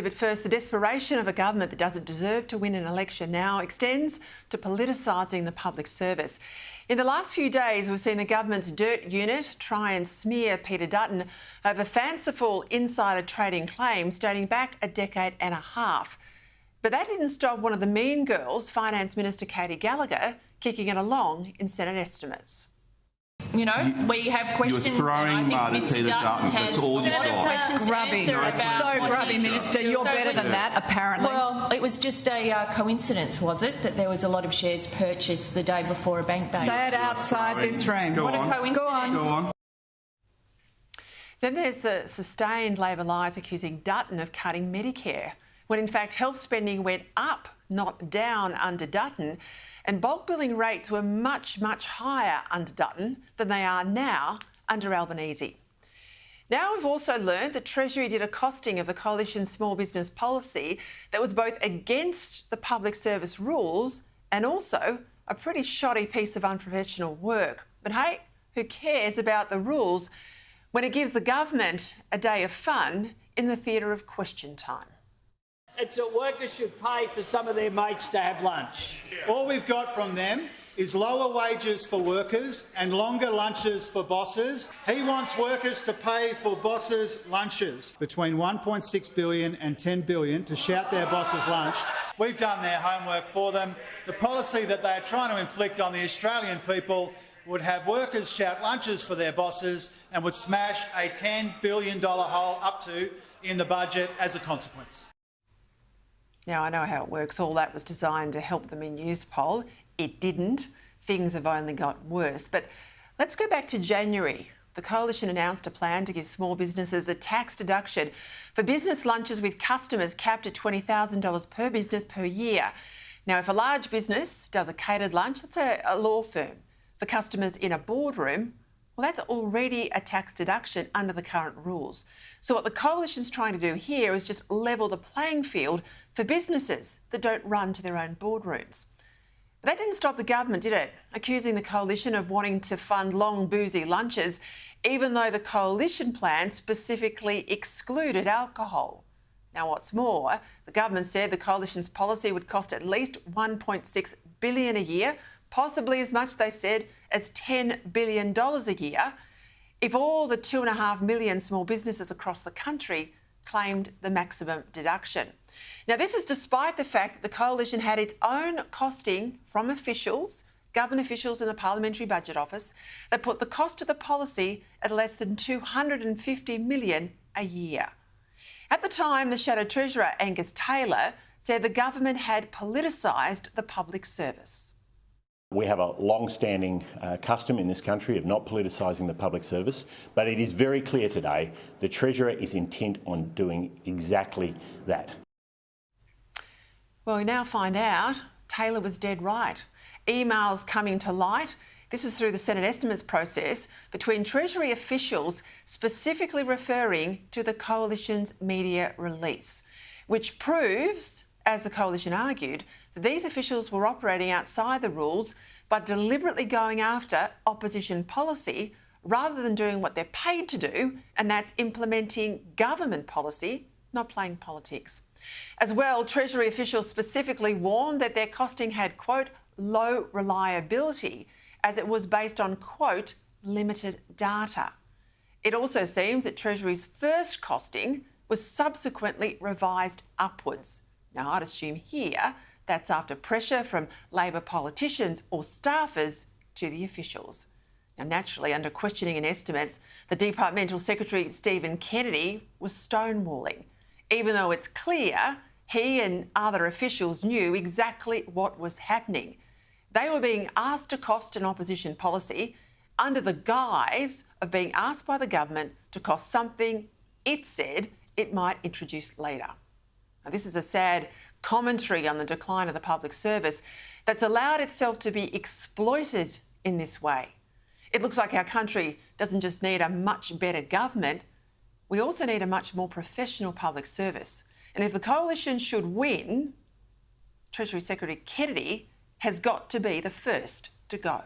But first, the desperation of a government that doesn't deserve to win an election now extends to politicising the public service. In the last few days, we've seen the government's dirt unit try and smear Peter Dutton over fanciful insider trading claims dating back a decade and a half. But that didn't stop one of the mean girls, Finance Minister Katie Gallagher, kicking it along in Senate estimates. You know, we have questions. You're throwing mud at Peter Dutton. That's all you've got. Grubby. So grubby, Minister. You're better than that, apparently. Well, it was just a coincidence, was it, that there was a lot of shares purchased the day before a bank day? Say it outside this room. Go what on. a coincidence. Go on. Then there's the sustained Labor lies accusing Dutton of cutting Medicare, when in fact health spending went up, not down, under Dutton. And bulk billing rates were much, much higher under Dutton than they are now under Albanese. Now we've also learned that Treasury did a costing of the Coalition's small business policy that was both against the public service rules and also a pretty shoddy piece of unprofessional work. But hey, who cares about the rules when it gives the government a day of fun in the theatre of question time? It's that workers should pay for some of their mates to have lunch. All we've got from them is lower wages for workers and longer lunches for bosses. He wants workers to pay for bosses' lunches between $1.6 billion and $10 billion to shout their bosses' lunch. We've done their homework for them. The policy that they are trying to inflict on the Australian people would have workers shout lunches for their bosses and would smash a $10 billion hole up to in the budget as a consequence. Now, I know how it works. All that was designed to help them in Newspoll. It didn't. Things have only got worse. But let's go back to January. The Coalition announced a plan to give small businesses a tax deduction for business lunches with customers capped at $20,000 per business per year. Now, if a large business does a catered lunch, let's say a law firm, for customers in a boardroom, well, that's already a tax deduction under the current rules. So what the Coalition's trying to do here is just level the playing field for businesses that don't run to their own boardrooms. But that didn't stop the government, did it? Accusing the Coalition of wanting to fund long, boozy lunches, even though the Coalition plan specifically excluded alcohol. Now, what's more, the government said the Coalition's policy would cost at least $1.6 billion a year, possibly as much, they said, as $10 billion a year, if all the 2.5 million small businesses across the country claimed the maximum deduction. Now, this is despite the fact that the Coalition had its own costing from officials, government officials in the Parliamentary Budget Office, that put the cost of the policy at less than $250 million a year. At the time, the Shadow Treasurer, Angus Taylor, said the government had politicised the public service. We have a long-standing custom in this country of not politicising the public service, but it is very clear today the Treasurer is intent on doing exactly that. Well, we now find out Taylor was dead right. Emails coming to light. This is through the Senate estimates process between Treasury officials specifically referring to the Coalition's media release, which proves, as the Coalition argued, that these officials were operating outside the rules but deliberately going after opposition policy rather than doing what they're paid to do, and that's implementing government policy, not playing politics. As well, Treasury officials specifically warned that their costing had, quote, low reliability, as it was based on, quote, limited data. It also seems that Treasury's first costing was subsequently revised upwards. Now, I'd assume here that's after pressure from Labor politicians or staffers to the officials. Now, naturally, under questioning and estimates, the Departmental Secretary, Stephen Kennedy, was stonewalling, even though it's clear he and other officials knew exactly what was happening. They were being asked to cost an opposition policy under the guise of being asked by the government to cost something it said it might introduce later. Now, this is a sad commentary on the decline of the public service that's allowed itself to be exploited in this way. It looks like our country doesn't just need a much better government, we also need a much more professional public service. And if the Coalition should win, Treasury Secretary Kennedy has got to be the first to go.